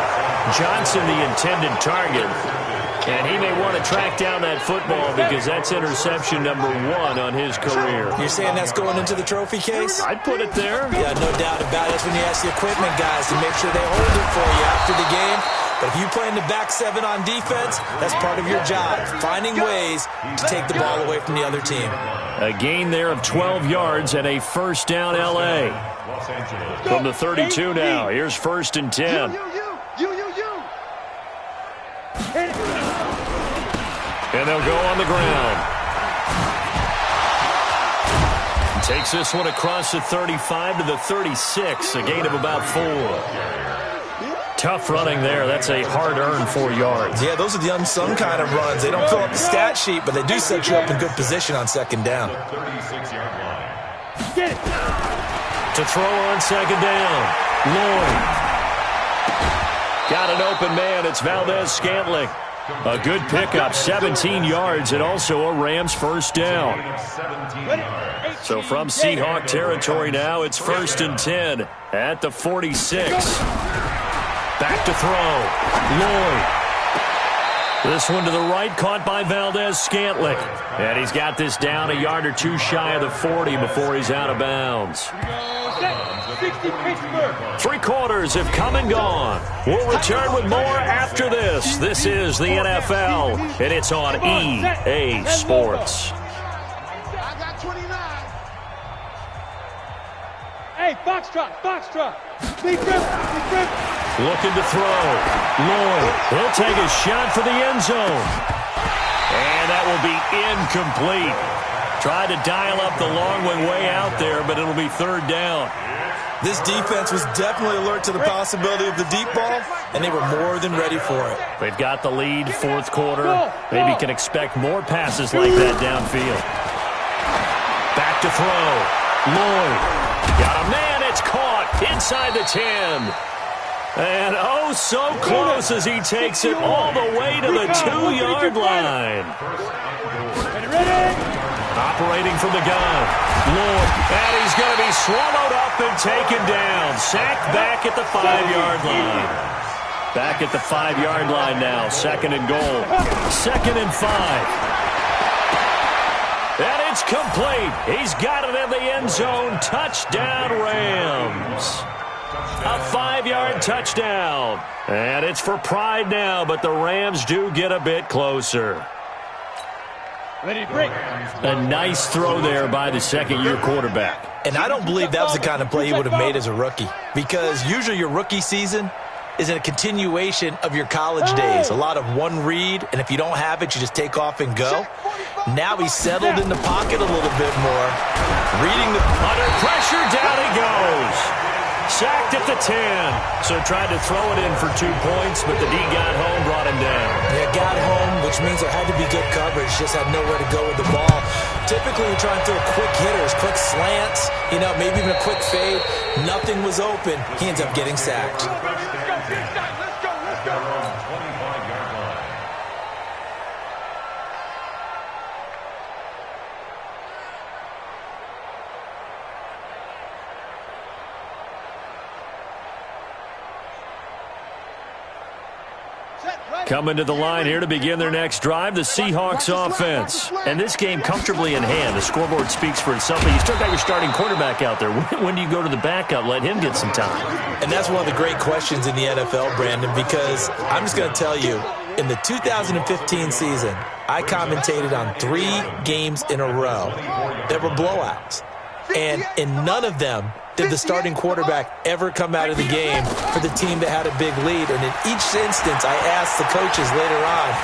Johnson, the intended target. And he may want to track down that football because that's interception number 1 on his career. You're saying that's going into the trophy case? I'd put it there. Yeah, no doubt about it. That's when you ask the equipment guys to make sure they hold it for you after the game. But if you play in the back 7 on defense, that's part of your job, finding ways to take the ball away from the other team. A gain there of 12 yards and a 1st down L.A. From the 32 now. Here's 1st and 10. And they'll go on the ground. Takes this one across the 35 to the 36, a gain of about 4. Tough running there. That's a hard-earned 4 yards. Yeah, those are the unsung kind of runs. They don't fill up the stat sheet, but they do set you up in good position on second down. 36-yard line. Get it. To throw on second down. Lloyd. Got an open man. It's Valdez-Scantling. A good pickup, 17 yards, and also a Rams first down. So from Seahawk territory now, it's 1st and 10 at the 46. Back to throw. Lloyd. This one to the right, caught by Valdez-Scantling. And he's got this down a yard or two shy of the 40 before he's out of bounds. 3 quarters have come and gone. We'll return with more after this. This is the NFL, and it's on EA Sports. I got 29. Hey, foxtrot. Big rip. Looking to throw. Lloyd. He'll take a shot for the end zone. And that will be incomplete. Tried to dial up the long one way out there, but it'll be 3rd down. This defense was definitely alert to the possibility of the deep ball, and they were more than ready for it. They've got the lead, 4th quarter. Maybe can expect more passes like that downfield. Back to throw. Lloyd. Got a man. It's caught inside the 10. And oh, so close as he takes it all the way to the 2-yard line. Operating from the gun. Lloyd. And he's going to be swallowed up and taken down. Sacked back at the 5-yard line. Back at the 5-yard line now. 2nd and goal. 2nd and 5. And it's complete. He's got it in the end zone. Touchdown, Rams. A 5-yard touchdown. And it's for pride now, but the Rams do get a bit closer. Ready to break. A nice throw there by the 2nd-year quarterback. And I don't believe that was the kind of play he would have made as a rookie, because usually your rookie season is a continuation of your college days. A lot of one read, and if you don't have it, you just take off and go. Now he's settled in the pocket a little bit more. Reading the... Under pressure, down he goes. Sacked at the 10. So tried to throw it in for 2 points, but the D got home, brought him down. Yeah, got home, which means there had to be good coverage. Just had nowhere to go with the ball. Typically, we try and throw quick hitters, quick slants, maybe even a quick fade. Nothing was open. He ends up getting sacked. Coming to the line here to begin their next drive, the Seahawks offense. And this game comfortably in hand. The scoreboard speaks for itself, but you still got your starting quarterback out there. When do you go to the backup? Let him get some time. And that's one of the great questions in the NFL, Brandon, because I'm just going to tell you, in the 2015 season, I commentated on 3 games in a row that were blowouts. And in none of them did the starting quarterback ever come out of the game for the team that had a big lead. And in each instance, I asked the coaches later on,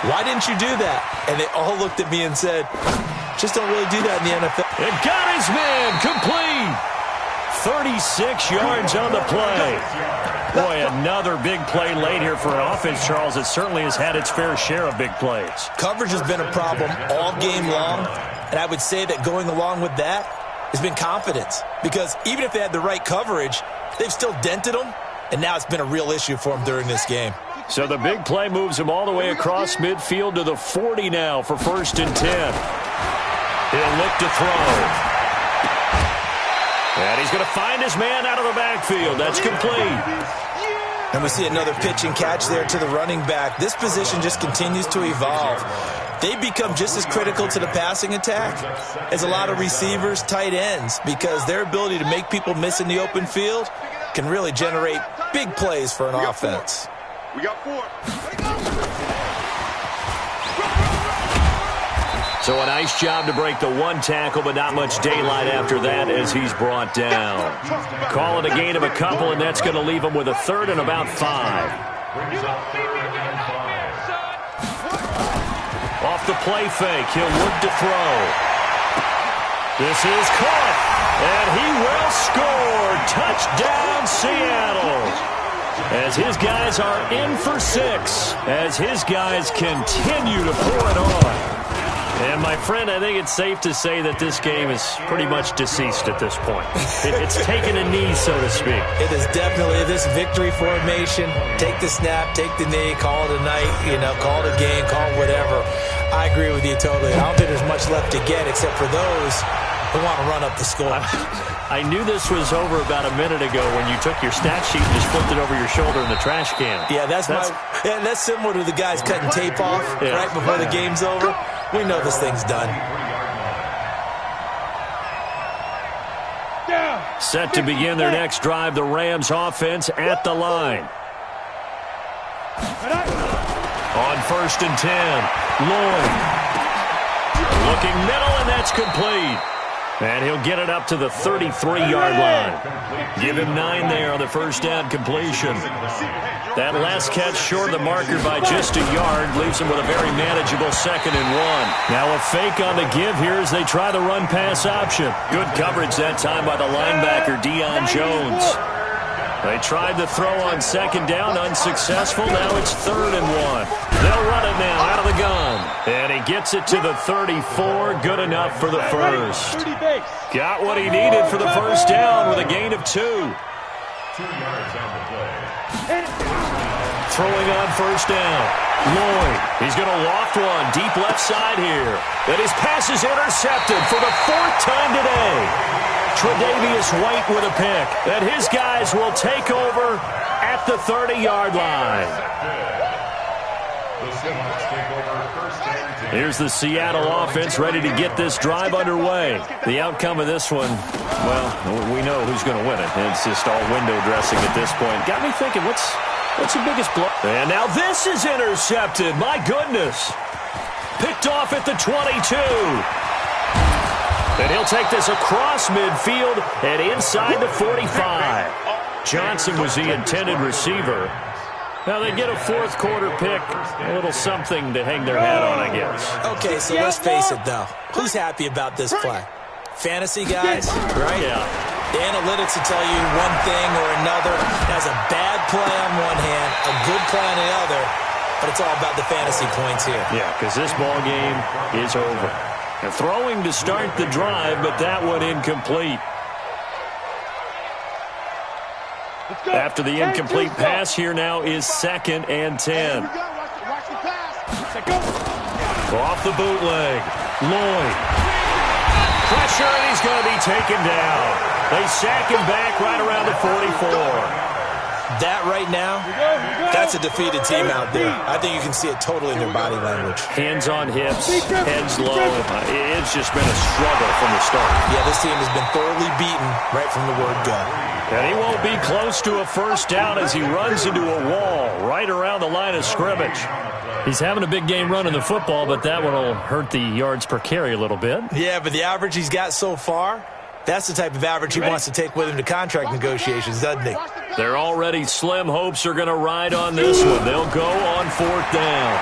why didn't you do that? And they all looked at me and said, just don't really do that in the NFL. And got his man complete. 36 yards on the play. Boy, another big play late here for an offense, Charles. It certainly has had its fair share of big plays. Coverage has been a problem all game long. And I would say that going along with that has been confidence, because even if they had the right coverage, they've still dented them, and now it's been a real issue for them during this game. So the big play moves him all the way across midfield to the 40 now for 1st and 10. He'll look to throw. And he's going to find his man out of the backfield. That's complete. And we see another pitch and catch there to the running back. This position just continues to evolve. They become just as critical to the passing attack as a lot of receivers, tight ends, because their ability to make people miss in the open field can really generate big plays for an offense. We got 4. So a nice job to break the 1 tackle, but not much daylight after that as he's brought down. Call it a gain of a couple, and that's going to leave him with a 3rd and about 5. Off the play fake, he'll look to throw. This is caught, and he will score. Touchdown, Seattle. as his guys are in for 6, as his guys continue to pour it on. And, my friend, I think it's safe to say that this game is pretty much deceased at this point. It's taken a knee, so to speak. It is definitely this victory formation. Take the snap, take the knee, call it a night, call it a game, call it whatever. I agree with you totally. I don't think there's much left to get except for those who want to run up the score. I knew this was over about a minute ago when you took your stat sheet and just flipped it over your shoulder in the trash can. Yeah, that's similar to the guys cutting tape off right before the game's over. We know this thing's done. Set to begin their next drive, the Rams offense at the line. On 1st and 10, Lloyd. Looking middle, and that's complete. And he'll get it up to the 33-yard line. Give him 9 there on the first down completion. That last catch short of the marker by just a yard leaves him with a very manageable 2nd and 1. Now a fake on the give here as they try the run-pass option. Good coverage that time by the linebacker, Deion Jones. They tried to throw on 2nd down, unsuccessful. Now it's 3rd and 1. They'll run it now out of the gun. And he gets it to the 34. Good enough for the first. Got what he needed for the first down with a gain of 2. 2 yards on the play. Throwing on first down. Lloyd. He's going to loft one deep left side here. And his pass is intercepted for the 4th time today. Tre'Davious White with a pick. And his guys will take over at the 30-yard line. Here's the Seattle offense ready to get this drive underway. The outcome of this one, well, we know who's going to win it. It's just all window dressing at this point. Got me thinking, what's the biggest blow? And now this is intercepted. My goodness. Picked off at the 22. And he'll take this across midfield and inside the 45. Johnson was the intended receiver. Now they get a 4th quarter pick, a little something to hang their hat on, I guess. Okay, so let's face it, though. Who's happy about this play? Fantasy guys, right? Yeah. The analytics will tell you one thing or another. That's a bad play on one hand, a good play on the other, but it's all about the fantasy points here. Yeah, because this ball game is over. They're throwing to start the drive, but that one incomplete. After the incomplete pass, here now is 2nd and 10. Off the bootleg. Lloyd. Pressure, and he's going to be taken down. They sack him back right around the 44. That right now, that's a defeated team out there. I think you can see it totally in their body language. Hands on hips, heads low. It's just been a struggle from the start. Yeah, this team has been thoroughly beaten right from the word go. And he won't be close to a first down as he runs into a wall right around the line of scrimmage. He's having a big game running the football, but that one will hurt the yards per carry a little bit. Yeah, but the average he's got so far, that's the type of average he wants to take with him to contract negotiations, doesn't he? Their already slim hopes are going to ride on this one. They'll go on 4th down.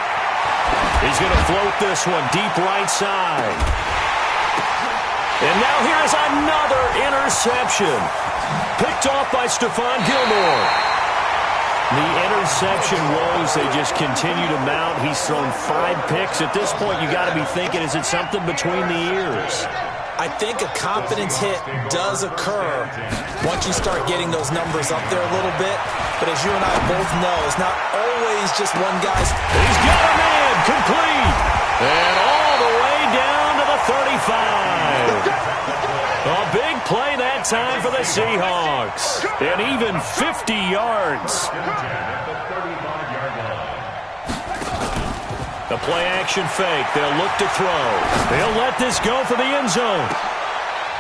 He's going to float this one deep right side. And now here is another interception. Picked off by Stephon Gilmore. The interception woes, they just continue to mount. He's thrown 5 picks. At this point, you got to be thinking, is it something between the ears? I think a confidence hit does occur once you start getting those numbers up there a little bit. But as you and I both know, it's not always just one guy's. He's got a man complete. And all the way down to the 35. A big play that time for the Seahawks. And even 50 yards. The play-action fake. They'll look to throw. They'll let this go for the end zone.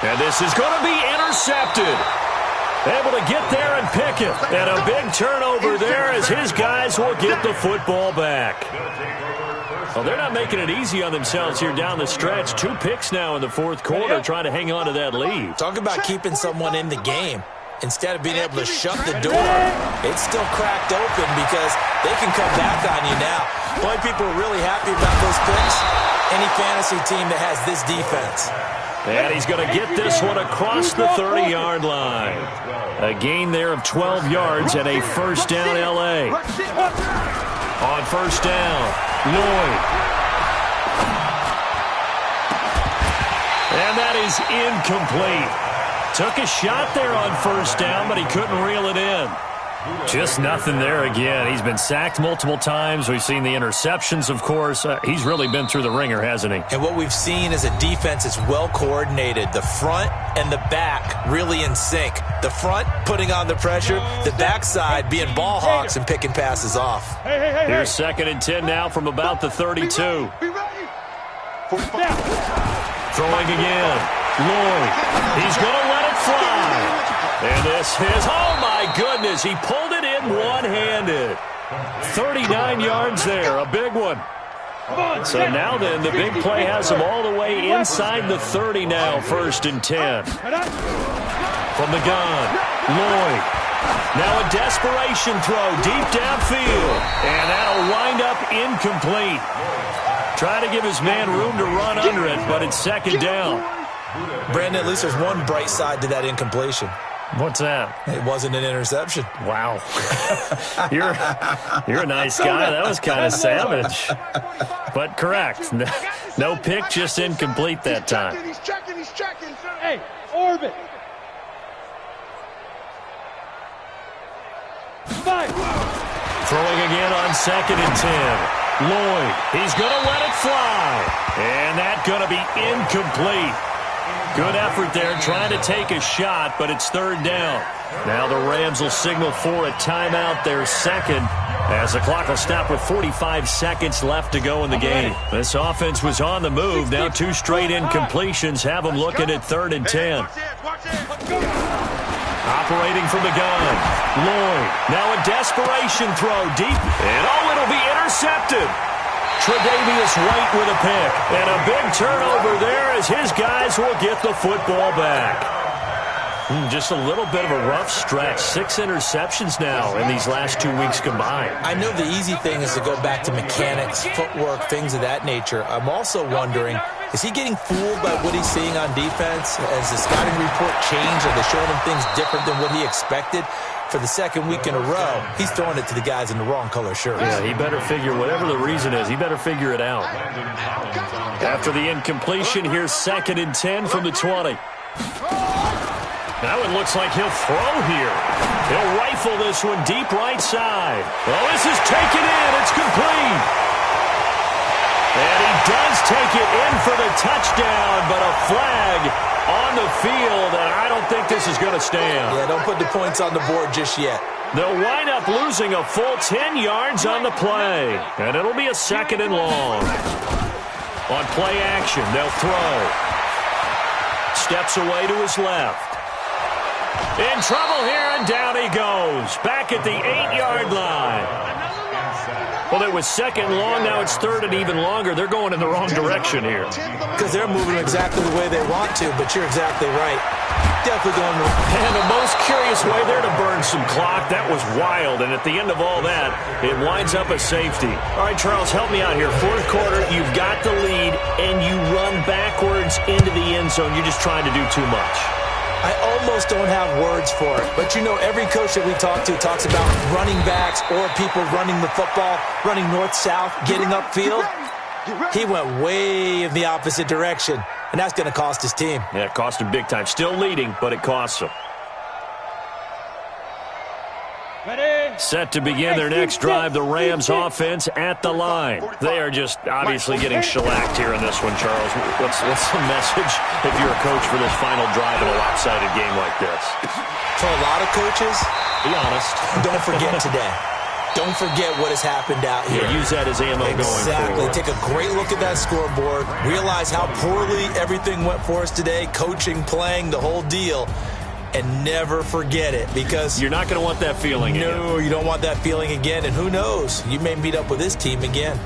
And this is going to be intercepted. Able to get there and pick it. And a big turnover there as his guys will get the football back. Well, they're not making it easy on themselves here down the stretch. 2 picks now in the 4th quarter trying to hang on to that lead. Talk about keeping someone in the game. Instead of being able to shut the door, it's still cracked open because they can come back on you now. The only people are really happy about those picks, any fantasy team that has this defense. And he's going to get this one across the 30-yard line. A gain there of 12 yards and a first down L.A. On first down, Lloyd. And that is incomplete. Took a shot there on first down, but he couldn't reel it in. Just nothing there again. He's been sacked multiple times. We've seen the interceptions, of course. He's really been through the ringer, hasn't he? And what we've seen is a defense that's well coordinated. The front and the back really in sync. The front putting on the pressure, the backside being ball hawks and picking passes off. Here's 2nd and 10 now from about the 32. Throwing again. Lloyd. He's going to let it fly. And this is, oh my goodness, he pulled it in one-handed. 39 yards there, a big one. So now then, the big play has him all the way inside the 30 now, 1st and 10. From the gun, Lloyd. Now a desperation throw deep downfield. And that'll wind up incomplete. Try to give his man room to run under it, but it's 2nd down. Brandon, at least there's one bright side to that incompletion. What's that? It wasn't an interception. Wow. You're a nice guy. That was kind of savage. But correct. No pick, just incomplete that time. He's checking. Hey, orbit. Throwing again on 2nd and 10. Lloyd, he's going to let it fly. And that's going to be incomplete. Good effort there, trying to take a shot, but it's 3rd down. Now the Rams will signal for a timeout, their 2nd, as the clock will stop with 45 seconds left to go in the game. This offense was on the move. Now 2 straight incompletions have them looking at 3rd and 10. Operating from the gun, Lloyd. Now a desperation throw deep, and it'll be intercepted. Tre'Davious White with a pick, and a big turnover there as his guys will get the football back. Just a little bit of a rough stretch. 6 interceptions now in these last 2 weeks combined. I know the easy thing is to go back to mechanics, footwork, things of that nature. I'm also wondering, is he getting fooled by what he's seeing on defense? Has the scouting report changed? Are they showing him things different than what he expected? For the 2nd week in a row, he's throwing it to the guys in the wrong color shirts. Yeah, he better figure, whatever the reason is, he better figure it out. After the incompletion, here's 2nd and 10 from the 20. Now it looks like he'll throw here. He'll rifle this one deep right side. Well, this is taken in. It's complete. And he does take it in for the touchdown, but a flag on the field, and I don't think this is going to stand. Yeah, don't put the points on the board just yet. They'll wind up losing a full 10 yards on the play, and it'll be a 2nd and long. On play action, they'll throw. Steps away to his left. In trouble here, and down he goes. Back at the 8-yard line. Well, it was 2nd long, now it's 3rd and even longer. They're going in the wrong direction here. Because they're moving exactly the way they want to, but you're exactly right. Definitely going to... And the most curious way there to burn some clock. That was wild, and at the end of all that, it winds up a safety. All right, Charles, help me out here. 4th quarter, you've got the lead, and you run backwards into the end zone. You're just trying to do too much. I almost don't have words for it. But, you know, every coach that we talk to talks about running backs or people running the football, running north-south, getting upfield. He went way in the opposite direction, and that's going to cost his team. Yeah, it cost him big time. Still leading, but it costs him. Set to begin their next drive, the Rams offense at the line. They are just obviously getting shellacked here in this one, Charles. What's the message if you're a coach for this final drive in a lopsided game like this? For a lot of coaches, be honest. Don't forget today. Don't forget what has happened out here. Yeah, use that as ammo going forward. Exactly. Take a great look at that scoreboard. Realize how poorly everything went for us today. Coaching, playing, the whole deal. And never forget it, because you're not going to want that feeling again. No, you don't want that feeling again. And who knows? You may meet up with this team again.